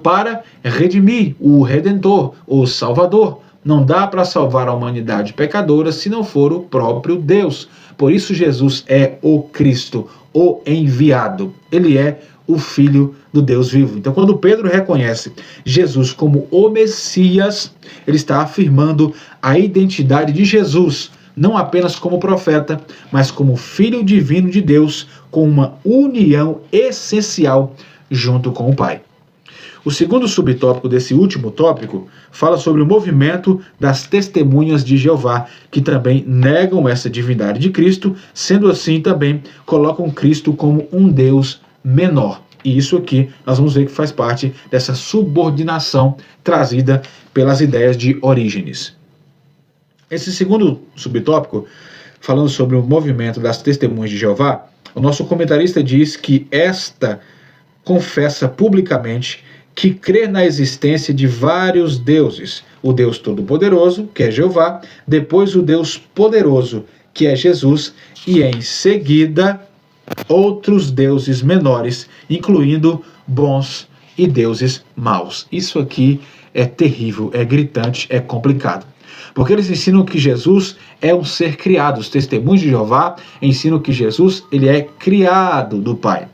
para redimir, o Redentor, o Salvador. Não dá para salvar a humanidade pecadora se não for o próprio Deus. Por isso Jesus é o Cristo, o enviado. Ele é o Filho do Deus vivo. Então, quando Pedro reconhece Jesus como o Messias, ele está afirmando a identidade de Jesus, não apenas como profeta, mas como Filho divino de Deus, com uma união essencial junto com o Pai. O segundo subtópico desse último tópico fala sobre o movimento das testemunhas de Jeová, que também negam essa divindade de Cristo, sendo assim também colocam Cristo como um Deus menor. E isso aqui nós vamos ver que faz parte dessa subordinação trazida pelas ideias de Orígenes. Esse segundo subtópico, falando sobre o movimento das testemunhas de Jeová, o nosso comentarista diz que esta confessa publicamente que crê na existência de vários deuses. O Deus Todo-Poderoso, que é Jeová, depois o Deus Poderoso, que é Jesus, e em seguida outros deuses menores, incluindo bons e deuses maus. Isso aqui é terrível, é gritante, é complicado. Porque eles ensinam que Jesus é um ser criado. Os testemunhos de Jeová ensinam que Jesus ele é criado do Pai.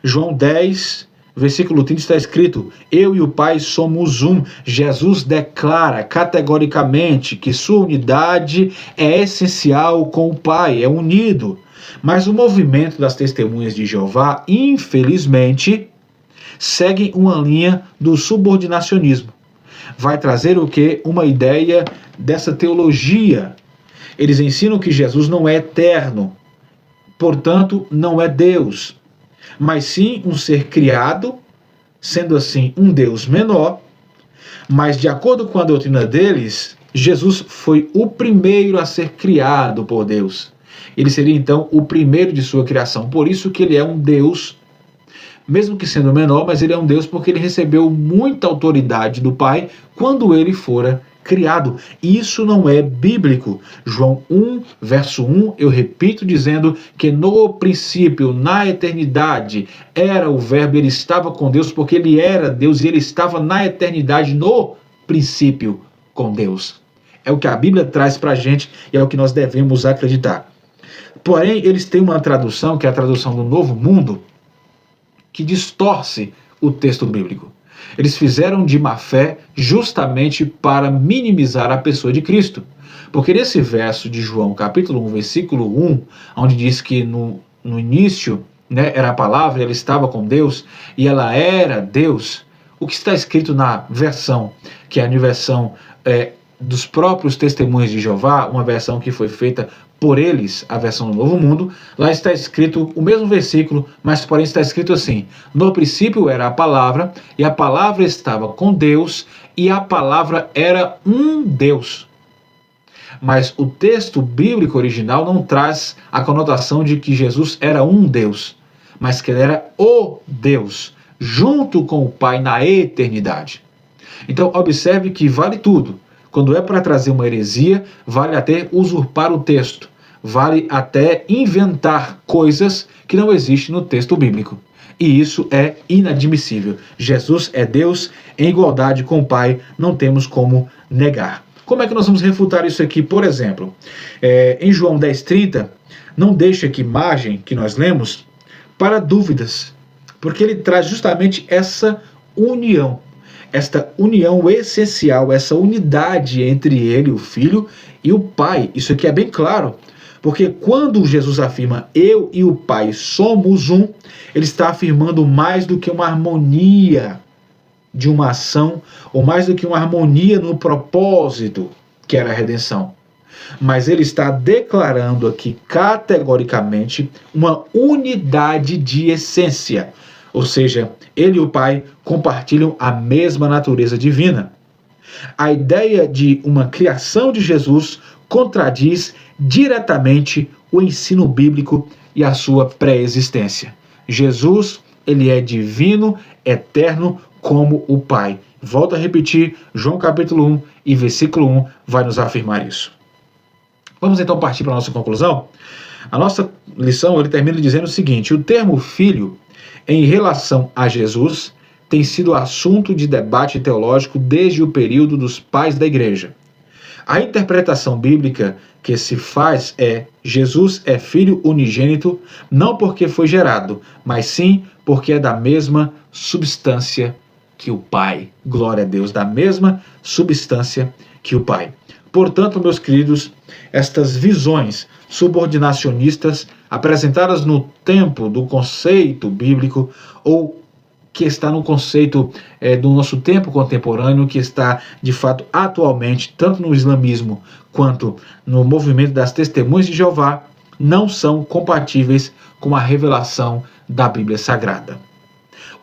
João 10, versículo 30 está escrito: eu e o Pai somos um. Jesus declara categoricamente que sua unidade é essencial com o Pai, é unido. Mas o movimento das testemunhas de Jeová, infelizmente, segue uma linha do subordinacionismo. Vai trazer o quê? Uma ideia dessa teologia. Eles ensinam que Jesus não é eterno, portanto, não é Deus, mas sim um ser criado, sendo assim um Deus menor, mas de acordo com a doutrina deles, Jesus foi o primeiro a ser criado por Deus. Ele seria então o primeiro de sua criação, por isso que ele é um Deus, mesmo que sendo menor, mas ele é um Deus porque ele recebeu muita autoridade do Pai quando ele fora criado. Isso não é bíblico. João 1, verso 1, eu repito dizendo que no princípio, na eternidade, era o Verbo, ele estava com Deus porque ele era Deus e ele estava na eternidade, no princípio, com Deus. É o que a Bíblia traz para a gente e é o que nós devemos acreditar. Porém, eles têm uma tradução, que é a tradução do Novo Mundo, que distorce o texto bíblico. Eles fizeram de má fé justamente para minimizar a pessoa de Cristo. Porque nesse verso de João, capítulo 1, versículo 1, onde diz que no início, né, era a palavra, ela estava com Deus e ela era Deus, o que está escrito na versão, que é a versão dos próprios testemunhos de Jeová, uma versão que foi feita por eles, a versão do Novo Mundo, lá está escrito o mesmo versículo, mas porém está escrito assim: no princípio era a palavra, e a palavra estava com Deus, e a palavra era um Deus. Mas o texto bíblico original não traz a conotação de que Jesus era um Deus, mas que ele era o Deus, junto com o Pai na eternidade. Então observe que vale tudo. Quando é para trazer uma heresia, vale até usurpar o texto, vale até inventar coisas que não existem no texto bíblico. E isso é inadmissível. Jesus é Deus em igualdade com o Pai, não temos como negar. Como é que nós vamos refutar isso aqui? Por exemplo, em João 10,30, não deixa aqui margem, que nós lemos, para dúvidas, porque ele traz justamente essa união. Esta união essencial, essa unidade entre ele, o Filho, e o Pai. Isso aqui é bem claro, porque quando Jesus afirma eu e o Pai somos um, ele está afirmando mais do que uma harmonia de uma ação, ou mais do que uma harmonia no propósito, que era a redenção. Mas ele está declarando aqui categoricamente uma unidade de essência. Ou seja, ele e o Pai compartilham a mesma natureza divina. A ideia de uma criação de Jesus contradiz diretamente o ensino bíblico e a sua pré-existência. Jesus, ele é divino, eterno, como o Pai. Volto a repetir, João capítulo 1 e versículo 1 vai nos afirmar isso. Vamos então partir para a nossa conclusão? A nossa lição ele termina dizendo o seguinte: o termo filho, em relação a Jesus, tem sido assunto de debate teológico desde o período dos pais da igreja. A interpretação bíblica que se faz é: Jesus é filho unigênito, não porque foi gerado, mas sim porque é da mesma substância que o Pai. Glória a Deus, da mesma substância que o Pai. Portanto, meus queridos, estas visões subordinacionistas apresentadas no tempo do conceito bíblico, ou que está no conceito do nosso tempo contemporâneo, que está de fato atualmente, tanto no islamismo quanto no movimento das testemunhas de Jeová, não são compatíveis com a revelação da Bíblia Sagrada.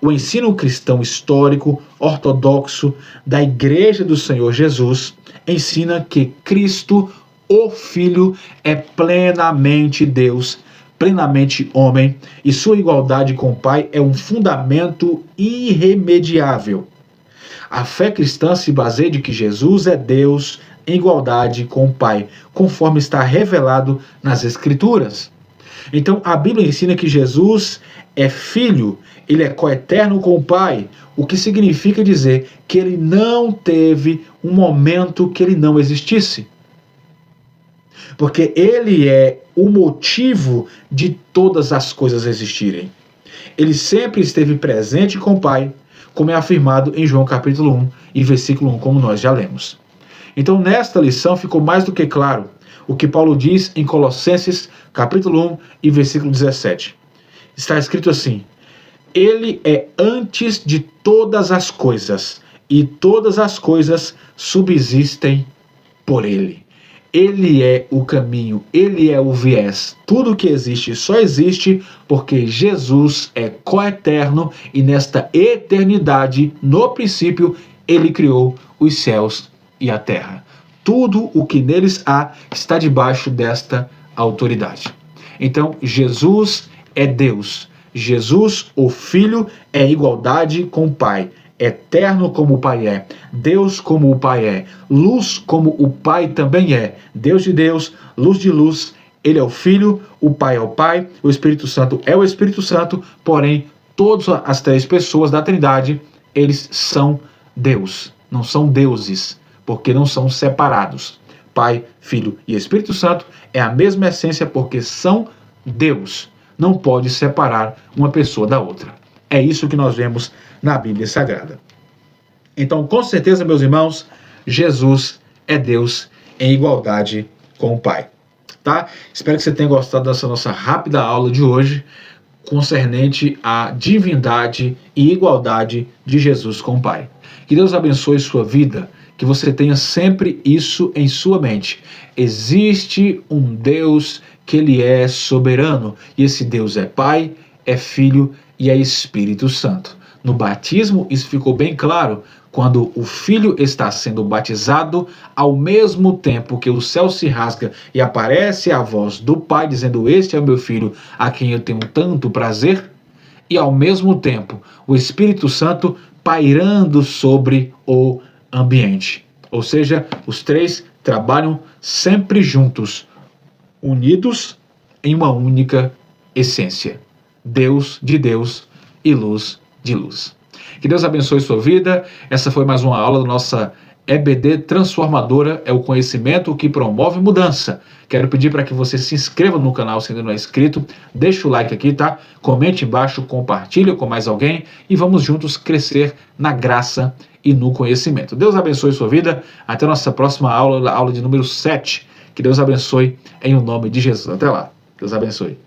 O ensino cristão histórico, ortodoxo, da Igreja do Senhor Jesus, ensina que Cristo, o Filho, é plenamente Deus, plenamente homem, e sua igualdade com o Pai é um fundamento irremediável. A fé cristã se baseia de que Jesus é Deus em igualdade com o Pai, conforme está revelado nas Escrituras. Então, a Bíblia ensina que Jesus é Filho, ele é coeterno com o Pai, o que significa dizer que ele não teve um momento que ele não existisse. Porque ele é o motivo de todas as coisas existirem. Ele sempre esteve presente com o Pai, como é afirmado em João capítulo 1 e versículo 1, como nós já lemos. Então, nesta lição ficou mais do que claro o que Paulo diz em Colossenses capítulo 1 e versículo 17. Está escrito assim: Ele é antes de todas as coisas, e todas as coisas subsistem por Ele. Ele é o caminho, Ele é o viés. Tudo que existe só existe porque Jesus é coeterno e nesta eternidade, no princípio, Ele criou os céus e a terra. Tudo o que neles há está debaixo desta autoridade. Então, Jesus é Deus. Jesus, o Filho, é igualdade com o Pai. Eterno como o Pai é, Deus como o Pai é, luz como o Pai também é, Deus de Deus, luz de luz. Ele é o Filho, o Pai é o Pai, o Espírito Santo é o Espírito Santo, porém, todas as três pessoas da Trindade, eles são Deus, não são deuses, porque não são separados. Pai, Filho e Espírito Santo é a mesma essência porque são Deus. Não pode separar uma pessoa da outra. É isso que nós vemos na Bíblia Sagrada. Então, com certeza, meus irmãos, Jesus é Deus em igualdade com o Pai. Tá? Espero que você tenha gostado dessa nossa rápida aula de hoje concernente à divindade e igualdade de Jesus com o Pai. Que Deus abençoe sua vida, que você tenha sempre isso em sua mente. Existe um Deus que Ele é soberano, e esse Deus é Pai, é Filho e é Espírito Santo. No batismo, isso ficou bem claro, quando o Filho está sendo batizado, ao mesmo tempo que o céu se rasga e aparece a voz do Pai dizendo: Este é o meu Filho, a quem eu tenho tanto prazer, e ao mesmo tempo o Espírito Santo pairando sobre o ambiente. Ou seja, os três trabalham sempre juntos, unidos em uma única essência. Deus de Deus e luz de luz. Que Deus abençoe sua vida. Essa foi mais uma aula da nossa EBD Transformadora, é o conhecimento que promove mudança. Quero pedir para que você se inscreva no canal se ainda não é inscrito, deixa o like aqui, tá? Comente embaixo, compartilhe com mais alguém e vamos juntos crescer na graça e no conhecimento. Deus abençoe sua vida. Até a nossa próxima aula, a aula de número 7. Que Deus abençoe em o nome de Jesus. Até lá. Deus abençoe.